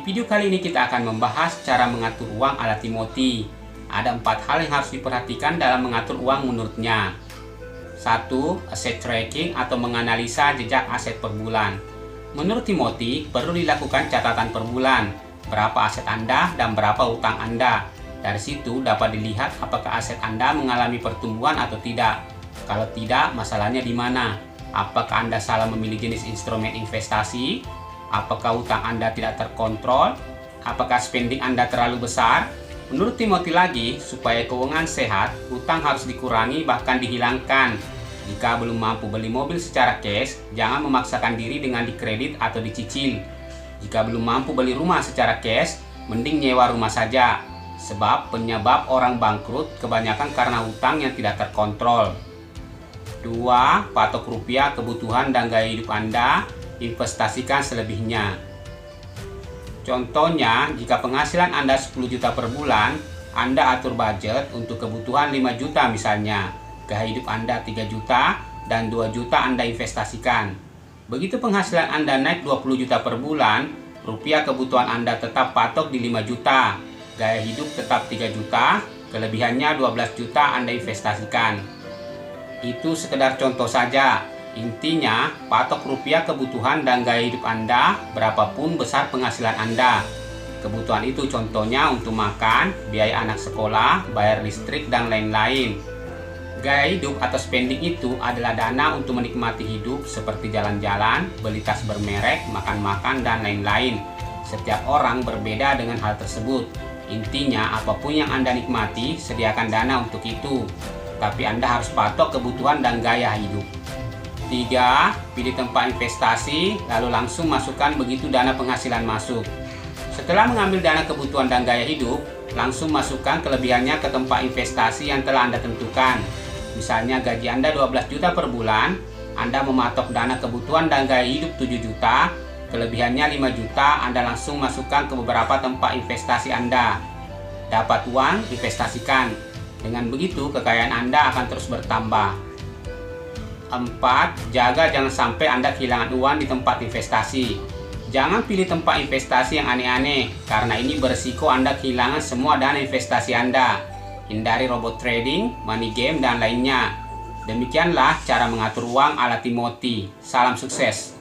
video kali ini kita akan membahas cara mengatur uang ala Timothy. Ada 4 hal yang harus diperhatikan dalam mengatur uang menurutnya. 1. Asset tracking atau menganalisa jejak aset per bulan. Menurut Timothy, perlu dilakukan catatan per bulan, berapa aset Anda dan berapa utang Anda. Dari situ dapat dilihat apakah aset Anda mengalami pertumbuhan atau tidak. Kalau tidak, masalahnya di mana? Apakah Anda salah memilih jenis instrumen investasi? Apakah utang Anda tidak terkontrol? Apakah spending Anda terlalu besar? Menurut Timothy lagi, supaya keuangan sehat, utang harus dikurangi bahkan dihilangkan. Jika belum mampu beli mobil secara cash, jangan memaksakan diri dengan dikredit atau dicicil. Jika belum mampu beli rumah secara cash, mending nyewa rumah saja. Sebab penyebab orang bangkrut kebanyakan karena utang yang tidak terkontrol. 2. Patok rupiah kebutuhan dan gaya hidup Anda, investasikan selebihnya. Contohnya, jika penghasilan Anda 10 juta per bulan, Anda atur budget untuk kebutuhan 5 juta misalnya, gaya hidup Anda 3 juta, dan 2 juta Anda investasikan. Begitu penghasilan Anda naik 20 juta per bulan, rupiah kebutuhan Anda tetap patok di 5 juta, gaya hidup tetap 3 juta, kelebihannya 12 juta Anda investasikan. Itu sekedar contoh saja. Intinya, patok rupiah kebutuhan dan gaya hidup Anda berapapun besar penghasilan Anda. Kebutuhan itu contohnya untuk makan, biaya anak sekolah, bayar listrik, dan lain-lain. Gaya hidup atau spending itu adalah dana untuk menikmati hidup seperti jalan-jalan, beli tas bermerek, makan-makan, dan lain-lain. Setiap orang berbeda dengan hal tersebut. Intinya, apapun yang Anda nikmati, sediakan dana untuk itu. Tapi Anda harus patok kebutuhan dan gaya hidup. 3. Pilih tempat investasi, lalu langsung masukkan begitu dana penghasilan masuk. Setelah mengambil dana kebutuhan dan gaya hidup, langsung masukkan kelebihannya ke tempat investasi yang telah Anda tentukan. Misalnya gaji Anda 12 juta per bulan, Anda mematok dana kebutuhan dan gaya hidup 7 juta, kelebihannya 5 juta, Anda langsung masukkan ke beberapa tempat investasi Anda. Dapat uang, investasikan. Dengan begitu, kekayaan Anda akan terus bertambah. 4. Jaga jangan sampai Anda kehilangan uang di tempat investasi. Jangan pilih tempat investasi yang aneh-aneh, karena ini berisiko Anda kehilangan semua dana investasi Anda. Hindari robot trading, money game, dan lainnya. Demikianlah cara mengatur uang ala Timothy. Salam sukses.